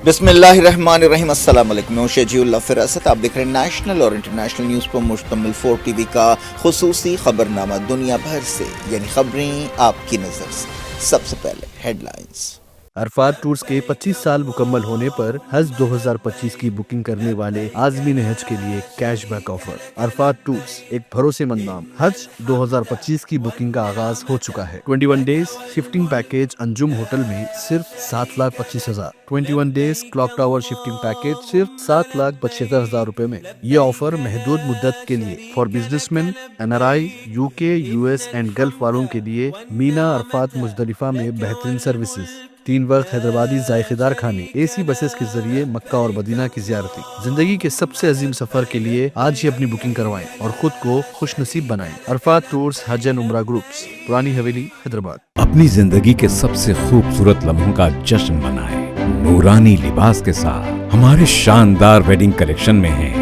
بسم اللہ الرحمن الرحیم، السلام علیکم، میں شجیع اللہ فراست، آپ دیکھ رہے ہیں نیشنل اور انٹرنیشنل نیوز پر مشتمل 4 ٹی وی کا خصوصی خبرنامہ دنیا بھر سے، یعنی خبریں آپ کی نظر سے۔ سب سے پہلے ہیڈ لائنز۔ عرفات ٹورز کے 25 سال مکمل ہونے پر حج 2025 کی بکنگ کرنے والے عازمین حج کے لیے cash back offer. Arafat tours ایک بھروسے مند نام۔ حج 2025 کی بکنگ کا آغاز ہو چکا ہے۔ 21 days shifting package Anjum hotel میں صرف 7,25,000۔ 21 days clock tower shifting package صرف 7,75,000 روپے میں۔ یہ آفر محدود مدت کے لیے for business man, NRI، UK، US and golf والوں کے لیے۔ مینا عرفات مزدلفہ میں بہترین سروسز، 3 وقت حیدرآبادی ذائقے دار کھانے، AC بسز کے ذریعے مکہ اور مدینہ کی زیارتیں۔ زندگی کے سب سے عظیم سفر کے لیے آج ہی اپنی بکنگ کروائیں اور خود کو خوش نصیب بنائیں۔ عرفات ٹورز حج اینڈ عمرہ گروپس، پرانی حویلی، حیدرآباد۔ اپنی زندگی کے سب سے خوبصورت لمحوں کا جشن منائیں نورانی لباس کے ساتھ۔ ہمارے شاندار ویڈنگ کلیکشن میں ہیں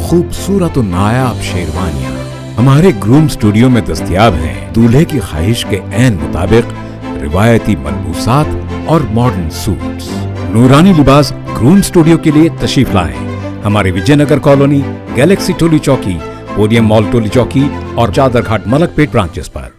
خوبصورت و نایاب شیروانیاں۔ ہمارے گروم اسٹوڈیو میں دستیاب ہیں دولہے کی خواہش کے عین مطابق روایتی ملبوسات اور ماڈرن سوٹس۔ نورانی لباس گروم اسٹوڈیو کے لیے تشریف لائیں ہمارے وجے Nagar colony, Galaxy Toli Chowki, podium مال ٹولی چوکی اور چادر گھاٹ ملک پیٹ branches per.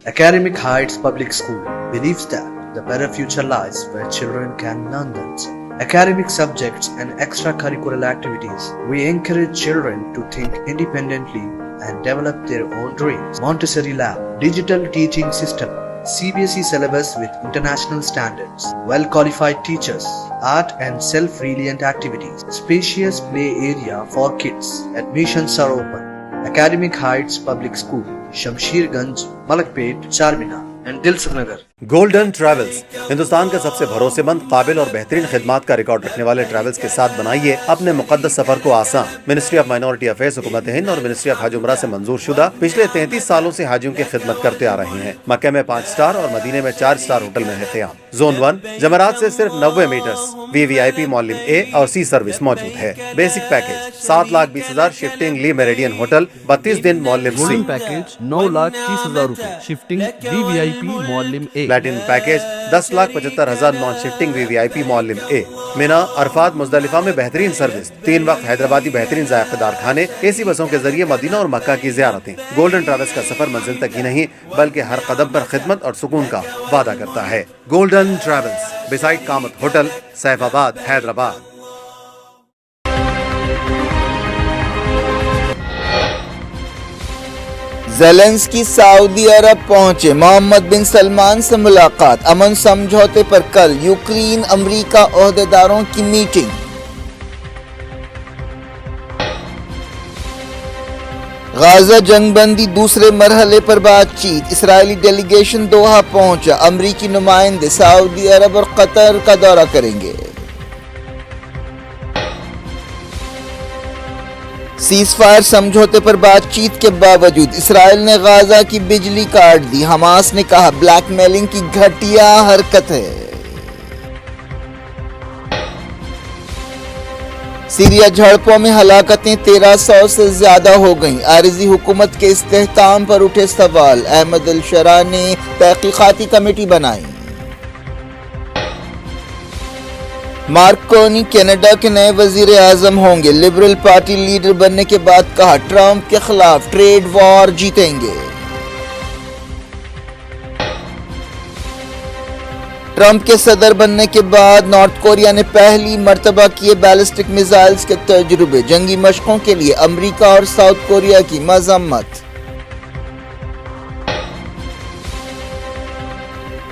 Academic Heights Public School believes that the better future lies where children can learn themselves. Academic subjects and extracurricular activities. We encourage children to think independently and develop their own dreams. Montessori Lab, digital teaching system, CBSE syllabus with international standards, well-qualified teachers, art and self-reliant activities, spacious play area for kids. Admissions are open. Academic Heights Public School, Shamsher Ganj, Malakpet, Charminar and Dilsukh Nagar. Golden travels Hindustan کا سب سے بھروسے مند، قابل اور بہترین خدمات کا record رکھنے والے ٹریولز کے ساتھ بنائیے اپنے مقدس سفر کو آسان۔ منسٹری آف مائنورٹی افیئرز، حکومت ہند اور منسٹری آف حج عمرہ سے منظور شدہ پچھلے 33 سالوں سے حاجیوں کی خدمت کرتے آ رہے ہیں۔ مکہ میں 5 اسٹار اور مدینے میں 4 اسٹار ہوٹل میں ہے قیام۔ زون 1 جمرات سے صرف 90 میٹرز، VIP معلم A اور C سروس موجود ہے۔ Basic package 7,20,000 shifting Le Meridien hotel, 32 دن معلم C۔ گولڈن پیکیج 9,30,000 روپے، شفٹنگ VVIP معلم A۔ Platinum package 10,75,000 non shifting VVIP معلم A۔ مینا عرفات مزدلفہ میں بہترین سروس، 3 وقت حیدرآبادی بہترین ذائقے دار کھانے، AC بسوں کے ذریعے مدینہ اور مکہ کی زیارتیں۔ گولڈن ٹریولز کا سفر منزل تک ہی نہیں بلکہ ہر قدم پر خدمت اور سکون کا وعدہ کرتا ہے۔ گولڈن ٹریولز، بیسائڈ کامت ہوٹل، سیف آباد، حیدرآباد۔ زیلنسکی سعودی عرب پہنچے، محمد بن سلمان سے ملاقات، امن سمجھوتے پر کل یوکرین امریکہ عہدیداروں کی میٹنگ۔ غزہ جنگ بندی دوسرے مرحلے پر بات چیت، اسرائیلی ڈیلیگیشن دوحہ پہنچا، امریکی نمائندے سعودی عرب اور قطر کا دورہ کریں گے۔ سیز فائر سمجھوتے پر بات چیت کے باوجود اسرائیل نے غزہ کی بجلی کاٹ دی، حماس نے کہا بلیک میلنگ کی گھٹیا حرکت ہے۔ سیریا جھڑپوں میں ہلاکتیں 1300 سے زیادہ ہو گئیں، عارضی حکومت کے استحکام پر اٹھے سوال، احمد الشرا نے تحقیقاتی کمیٹی بنائی۔ مارک کونی کینیڈا کے نئے وزیر اعظم ہوں گے، لبرل پارٹی لیڈر بننے کے بعد کہا ٹرمپ کے خلاف ٹریڈ وار جیتیں گے۔ ٹرمپ کے صدر بننے کے بعد نارتھ کوریا نے پہلی مرتبہ کیے بیلسٹک میزائلز کے تجربے، جنگی مشقوں کے لیے امریکہ اور ساؤتھ کوریا کی مذمت۔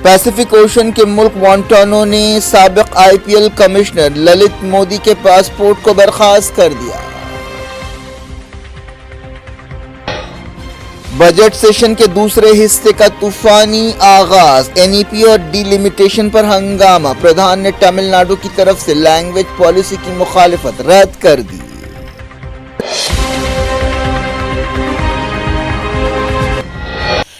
پیسیفک اوشن کے ملک وانٹانو نے سابق IPL کمشنر للت مودی کے پاسپورٹ کو برخاست کر دیا۔ بجٹ سیشن کے دوسرے حصے کا طوفانی آغاز، NEP اور ڈی لمیٹیشن پر ہنگامہ، پردھان نے تمل ناڈو کی طرف سے لینگویج پالیسی کی مخالفت رد کر دی۔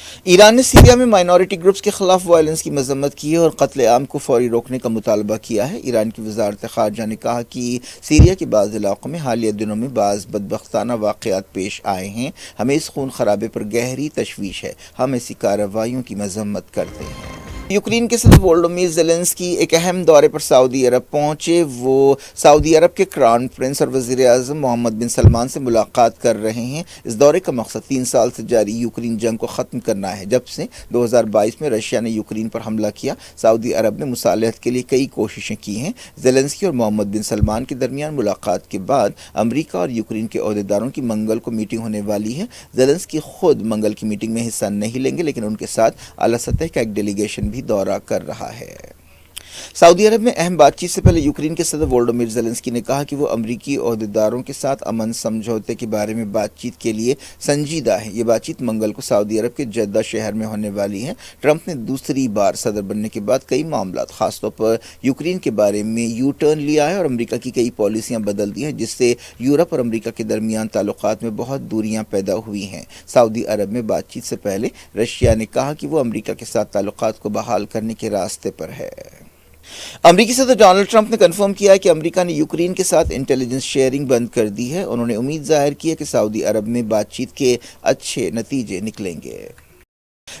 ایران نے سیریا میں مائنورٹی گروپس کے خلاف وائلنس کی مذمت کی ہے اور قتل عام کو فوری روکنے کا مطالبہ کیا ہے۔ ایران کی وزارت خارجہ نے کہا کہ سیریا کے بعض علاقوں میں حالیہ دنوں میں بعض بدبختانہ واقعات پیش آئے ہیں، ہمیں اس خون خرابے پر گہری تشویش ہے، ہم ایسی کارروائیوں کی مذمت کرتے ہیں۔ یوکرین کے صدر وولودیمیر زیلنسکی ایک اہم دورے پر سعودی عرب پہنچے۔ وہ سعودی عرب کے کراؤن پرنس اور وزیر اعظم محمد بن سلمان سے ملاقات کر رہے ہیں۔ اس دورے کا مقصد 3 سال سے جاری یوکرین جنگ کو ختم کرنا ہے۔ جب سے 2022 میں رشیا نے یوکرین پر حملہ کیا، سعودی عرب نے مصالحت کے لیے کئی کوششیں کی ہیں۔ زیلنسکی اور محمد بن سلمان کے درمیان ملاقات کے بعد امریکہ اور یوکرین کے عہدیداروں کی منگل کو میٹنگ ہونے والی ہے۔ زیلنسکی خود منگل کی میٹنگ میں حصہ نہیں لیں گے، لیکن ان کے ساتھ اعلیٰ سطح کا ایک ڈیلیگیشن بھی دورہ کر رہا ہے۔ سعودی عرب میں اہم بات چیت سے پہلے یوکرین کے صدر وولودیمیر زیلنسکی نے کہا کہ وہ امریکی عہدیداروں کے ساتھ امن سمجھوتے کے بارے میں بات چیت کے لیے سنجیدہ ہے۔ یہ بات چیت منگل کو سعودی عرب کے جدہ شہر میں ہونے والی ہے۔ ٹرمپ نے دوسری بار صدر بننے کے بعد کئی معاملات، خاص طور پر یوکرین کے بارے میں یو ٹرن لیا ہے اور امریکہ کی کئی پالیسیاں بدل دی ہیں، جس سے یورپ اور امریکہ کے درمیان تعلقات میں بہت دوریاں پیدا ہوئی ہیں۔ سعودی عرب میں بات چیت سے پہلے رشیا نے کہا کہ وہ امریکہ کے ساتھ تعلقات کو بحال کرنے کے راستے پر ہے۔ امریکی صدر ڈونلڈ ٹرمپ نے کنفرم کیا ہے کہ امریکہ نے یوکرین کے ساتھ انٹیلیجنس شیئرنگ بند کر دی ہے۔ انہوں نے امید ظاہر کی ہے کہ سعودی عرب میں بات چیت کے اچھے نتیجے نکلیں گے۔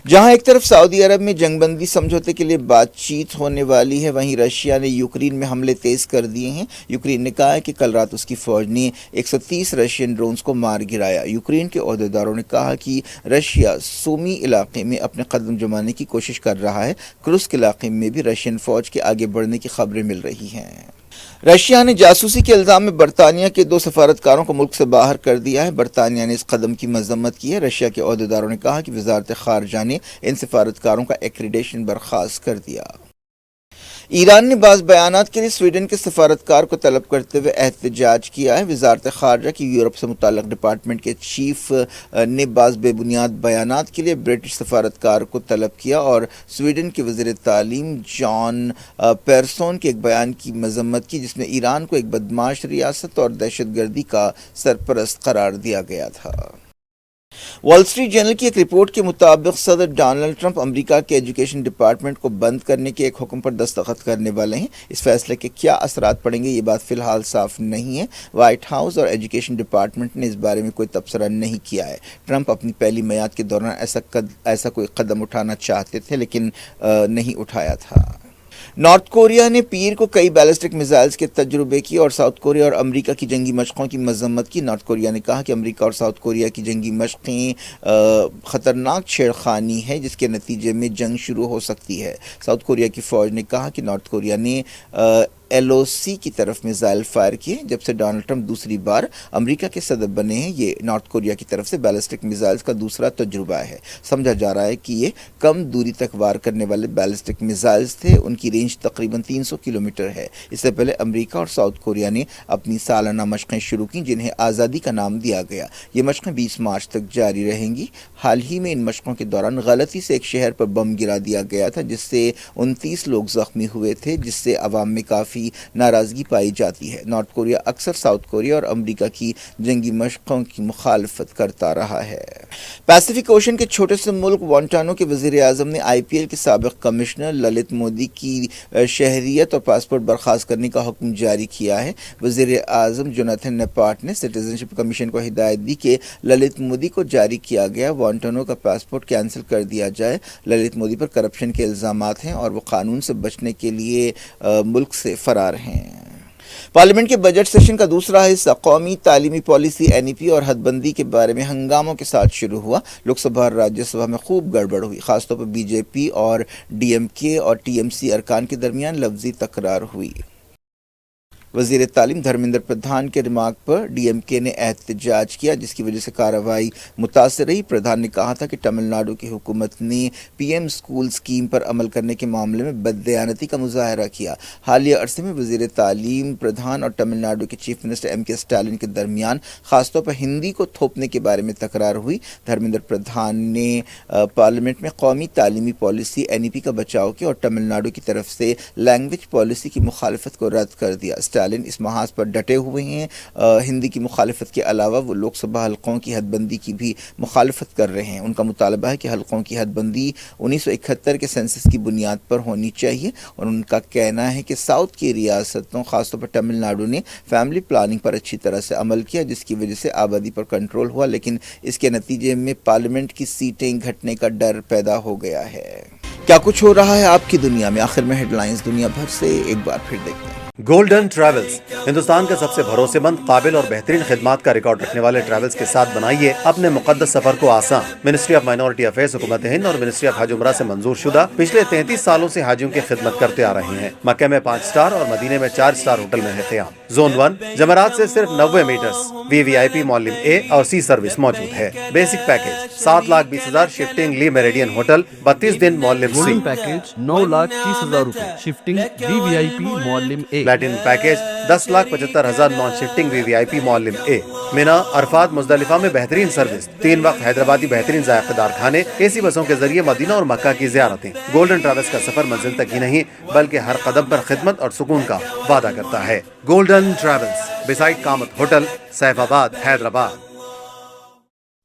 جہاں ایک طرف سعودی عرب میں جنگ بندی سمجھوتے کے لیے بات چیت ہونے والی ہے، وہیں رشیا نے یوکرین میں حملے تیز کر دیے ہیں۔ یوکرین نے کہا ہے کہ کل رات اس کی فوج نے 130 رشین ڈرونز کو مار گرایا۔ یوکرین کے عہدیداروں نے کہا کہ رشیا سومی علاقے میں اپنے قدم جمانے کی کوشش کر رہا ہے۔ کرسک علاقے میں بھی رشین فوج کے آگے بڑھنے کی خبریں مل رہی ہیں۔ رشیا نے جاسوسی کے الزام میں برطانیہ کے 2 سفارتکاروں کو ملک سے باہر کر دیا ہے۔ برطانیہ نے اس قدم کی مذمت کی ہے۔ رشیا کے عہدیداروں نے کہا کہ وزارت خارجہ نے ان سفارتکاروں کا ایکریڈیشن برخاست کر دیا۔ ایران نے بعض بیانات کے لیے سویڈن کے سفارتکار کو طلب کرتے ہوئے احتجاج کیا ہے۔ وزارت خارجہ کی یورپ سے متعلق ڈپارٹمنٹ کے چیف نے بعض بے بنیاد بیانات کے لیے برٹش سفارتکار کو طلب کیا اور سویڈن کے وزیر تعلیم جان پیرسون کے ایک بیان کی مذمت کی، جس میں ایران کو ایک بدمعاش ریاست اور دہشت گردی کا سرپرست قرار دیا گیا تھا۔ وال اسٹریٹ جرنل کی ایک رپورٹ کے مطابق صدر ڈونلڈ ٹرمپ امریکہ کے ایجوکیشن ڈپارٹمنٹ کو بند کرنے کے ایک حکم پر دستخط کرنے والے ہیں۔ اس فیصلے کے کیا اثرات پڑیں گے، یہ بات فی الحال صاف نہیں ہے۔ وائٹ ہاؤس اور ایجوکیشن ڈپارٹمنٹ نے اس بارے میں کوئی تبصرہ نہیں کیا ہے۔ ٹرمپ اپنی پہلی میعاد کے دوران ایسا کوئی قدم اٹھانا چاہتے تھے، لیکن نہیں اٹھایا تھا۔ نارتھ کوریا نے پیر کو کئی بیلسٹک میزائلز کے تجربے کیے اور ساؤتھ کوریا اور امریکہ کی جنگی مشقوں کی مذمت کی۔ نارتھ کوریا نے کہا کہ امریکہ اور ساؤتھ کوریا کی جنگی مشقیں خطرناک چھیڑخانی ہے، جس کے نتیجے میں جنگ شروع ہو سکتی ہے۔ ساؤتھ کوریا کی فوج نے کہا کہ نارتھ کوریا نے LOC کی طرف میزائل فائر کیے۔ جب سے ڈونلڈ ٹرمپ دوسری بار امریکہ کے صدر بنے ہیں، یہ نارتھ کوریا کی طرف سے بیلسٹک میزائلز کا دوسرا تجربہ ہے۔ سمجھا جا رہا ہے کہ یہ کم دوری تک وار کرنے والے بیلسٹک میزائلز تھے۔ ان کی رینج تقریباً 300 کلومیٹر ہے۔ اس سے پہلے امریکہ اور ساؤتھ کوریا نے اپنی سالانہ مشقیں شروع کی، جنہیں آزادی کا نام دیا گیا۔ یہ مشقیں 20 مارچ تک جاری رہیں گی۔ حال ہی میں ان مشقوں کے دوران غلطی سے ایک شہر پر بم گرا دیا گیا تھا، جس سے 29 لوگ زخمی ہوئے تھے، جس سے عوام میں کافی ناراضگی پائی جاتی ہے۔ نارتھ کوریا اکثر ساؤتھ کوریا اور امریکہ کی جنگی مشقوں کی مخالفت کرتا رہا ہے۔ پیسیفک اوشن کے چھوٹے سے ملک وانٹانو کے وزیر اعظم نے IPL کے سابق کمشنر للت مودی کی شہریت اور پاسپورٹ برخاست کرنے کا حکم جاری کیا ہے۔ وزیر اعظم جوناتھن نیپاٹ نے سٹیزنشپ کمیشن کو ہدایت دی کہ للت مودی کو جاری کیا گیا وانٹانو کا پاسپورٹ کینسل کر دیا جائے۔ للت مودی پر کرپشن کے الزامات ہیں اور وہ قانون سے بچنے کے لیے ملک سے فرار ہیں۔ پارلیمنٹ کے بجٹ سیشن کا دوسرا حصہ قومی تعلیمی پالیسی NEP اور حد بندی کے بارے میں ہنگاموں کے ساتھ شروع ہوا۔ لوک سبھا اور راجیہ سبھا میں خوب گڑبڑ ہوئی، خاص طور پر BJP اور DMK اور TMC ارکان کے درمیان لفظی تکرار ہوئی۔ وزیر تعلیم دھرمیندر پردھان کے ریمارک پر DMK نے احتجاج کیا، جس کی وجہ سے کارروائی متاثر رہی۔ پردھان نے کہا تھا کہ تمل ناڈو کی حکومت نے PM اسکول اسکیم پر عمل کرنے کے معاملے میں بددیانتی کا مظاہرہ کیا۔ حالیہ عرصے میں وزیر تعلیم پردھان اور تمل ناڈو کے چیف منسٹر MK اسٹالن کے درمیان خاص طور پر ہندی کو تھوپنے کے بارے میں تکرار ہوئی۔ دھرمیندر پردھان نے پارلیمنٹ میں قومی تعلیمی پالیسی NEP کا بچاؤ کیا اور تمل ناڈو کی طرف سے لینگویج پالیسی کی مخالفت کو رد کر دیا۔ اسٹالن اس محاذ پر ڈٹے ہوئے ہیں. ہندی کی مخالفت کے علاوہ وہ لوک سبھا حلقوں کی حد بندی کی بھی مخالفت کر رہے ہیں. ان کا مطالبہ ہے کہ حلقوں کی حد بندی 1971 کے سینسس کی بنیاد پر ہونی چاہیے، اور ان کا کہنا ہے کہ ساؤتھ کی ریاستوں خاص طور پر تمل ناڈو نے فیملی پلاننگ پر اچھی طرح سے عمل کیا، جس کی وجہ سے آبادی پر کنٹرول ہوا، لیکن اس کے نتیجے میں پارلیمنٹ کی سیٹیں گھٹنے کا ڈر پیدا ہو گیا ہے. کیا کچھ ہو رہا ہے آپ کی دنیا میں؟ آخر میں ہیڈ لائنز دنیا بھر سے ایک بار پھر دیکھتے ہیں. گولڈن ٹریولز ہندوستان کا سب سے بھروسے مند، قابل اور بہترین خدمات کا ریکارڈ رکھنے والے ٹریولز کے ساتھ بنائیے اپنے مقدس سفر کو آسان. منسٹری آف مائنورٹی افیئرز حکومت ہند اور منسٹری آف حج عمرہ سے منظور شدہ پچھلے 33 سالوں سے حاجیوں کی خدمت کرتے آ رہے ہیں. مکہ میں 5 اسٹار اور مدینے میں 4 اسٹار ہوٹل میں ہے قیام. زون 1 جمرات سے صرف 90 میٹرز، VVIP معلم اے اور سی سروس موجود ہے. Basic package 7,20,000 shifting Le Meridien hotel, 32 دن معلم سی. گولڈن پیکج 9,30,000 روپے شفٹنگ VVIP معلم A. Platinum package 10,75,000 non shifting VVIP معلم اے. مینا، عرفات، مزدلفہ میں بہترین سروس، 3 وقت حیدرآبادی بہترین ذائقہ دار کھانے، AC بسوں کے ذریعے مدینہ اور مکہ کی زیارتیں. گولڈن ٹریولز کا سفر منزل تک ہی نہیں بلکہ ہر قدم پر خدمت اور سکون کا وعدہ کرتا ہے. گولڈن ٹریولز، بیسائڈ کامت ہوٹل، سیف آباد، حیدرآباد.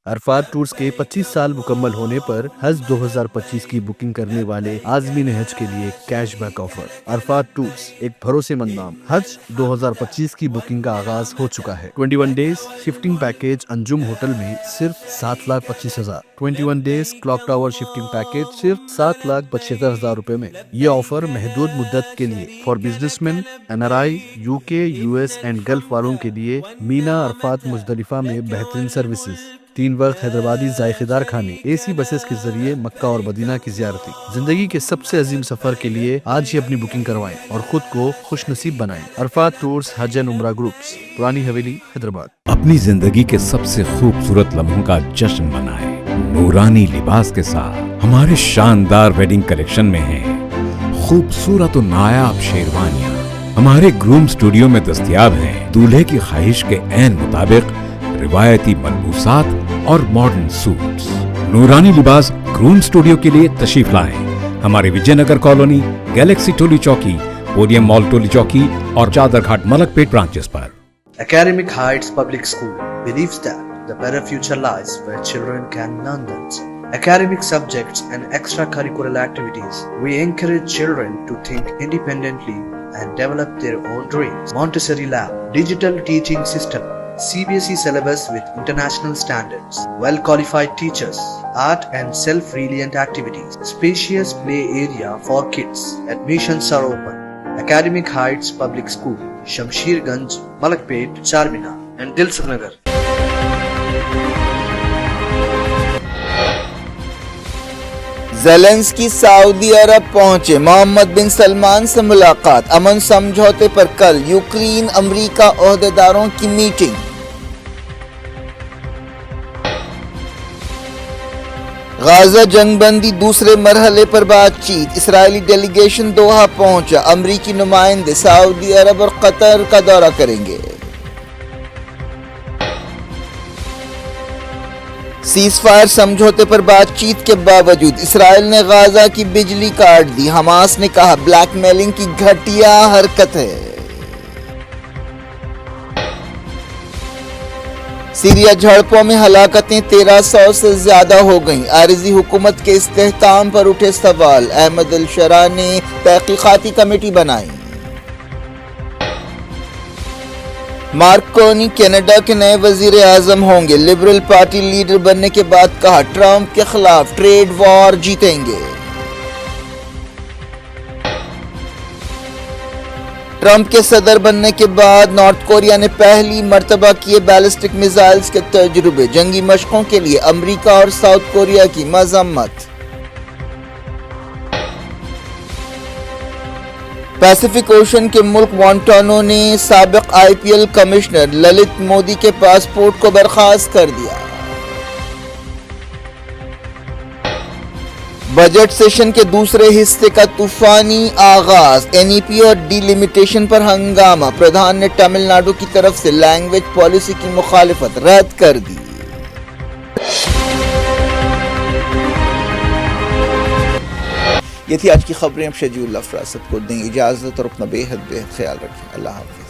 عرفات ٹورز کے 25 سال مکمل ہونے پر حج 2025 کی بکنگ کرنے والے عازمین حج کے لیے cash back offer. Arafat tours ایک بھروسے مند نام. حج 2025 کی بکنگ کا آغاز ہو چکا ہے. 21 days shifting package Anjum hotel میں صرف 7,25,000. 21 days clock tower shifting package صرف 7,75,000 روپے میں. یہ آفر محدود مدت کے لیے for business man, NRI، UK، US and golf والوں کے لیے. مینا، عرفات، مزدلفہ میں بہترین سروسز، 3 وقت حیدرآبادی ذائقہ دار کھانے، AC بسز کے ذریعے مکہ اور مدینہ کی زیارتیں. زندگی کے سب سے عظیم سفر کے لیے آج ہی اپنی بکنگ کروائیں اور خود کو خوش نصیب بنائیں. عرفات ٹورز حج اینڈ عمرہ گروپس، پرانی حویلی، حیدرآباد. اپنی زندگی کے سب سے خوبصورت لمحوں کا جشن منائیں نورانی لباس کے ساتھ. ہمارے شاندار ویڈنگ کلیکشن میں ہیں خوبصورت و نایاب شیروانیاں. ہمارے گروم اسٹوڈیو میں دستیاب ہیں دولہے کی خواہش کے عین مطابق روایتی ملبوسات اور ماڈرن سوٹس. نورانی لباس گروم اسٹوڈیو کے لیے تشریف لائیں. ہمارے وجے نگر کالونی، گیلیکسی ٹولی چوکی، پودیم مال ٹولی چوکی اور چادر گھاٹ ملک پیٹ branches per. Academic Heights Public School believes that the better future lies where children can learn them. Academic subjects and extracurricular activities. We encourage children to think independently and develop their own dreams. Montessori Lab, digital teaching system, CBSE syllabus with international standards, well-qualified teachers, art and self-reliant activities, spacious play area for kids. Admissions are open. Academic Heights Public School, Shamsherganj, Malakpet, Charminar and Dilsukh Nagar. Zelensky سعودی عرب پہنچے. محمد بن سلمان سے ملاقات. امن سمجھوتے پر کل Ukraine امریکہ عہدیداروں کی میٹنگ. غزہ جنگ بندی دوسرے مرحلے پر بات چیت. اسرائیلی ڈیلیگیشن دوحہ پہنچا. امریکی نمائندے سعودی عرب اور قطر کا دورہ کریں گے. سیز فائر سمجھوتے پر بات چیت کے باوجود اسرائیل نے غزہ کی بجلی کاٹ دی. حماس نے کہا بلیک میلنگ کی گھٹیا حرکت ہے. سیریا جھڑپوں میں ہلاکتیں 1300 سے زیادہ ہو گئیں. عارضی حکومت کے استحکام پر اٹھے سوال. احمد الشرا نے تحقیقاتی کمیٹی بنائی. مارک کونی کینیڈا کے نئے وزیر اعظم ہوں گے. لبرل پارٹی لیڈر بننے کے بعد کہا ٹرمپ کے خلاف ٹریڈ وار جیتیں گے. ٹرمپ کے صدر بننے کے بعد نارتھ کوریا نے پہلی مرتبہ کیے بیلسٹک میزائلز کے تجربے. جنگی مشقوں کے لیے امریکہ اور ساؤتھ کوریا کی مذمت. پیسیفک اوشن کے ملک وانٹانو نے سابق IPL کمشنر للت مودی کے پاسپورٹ کو برخاست کر دیا. بجٹ سیشن کے دوسرے حصے کا طوفانی آغاز. NEP اور ڈی لمیٹیشن پر ہنگامہ. پردھان نے تمل ناڈو کی طرف سے لینگویج پالیسی کی مخالفت رد کر دی. یہ تھی آج کی خبریں. اب شجیع اللہ فراست کو دیں اجازت اور اپنا بے حد خیال رکھیں. اللہ حافظ.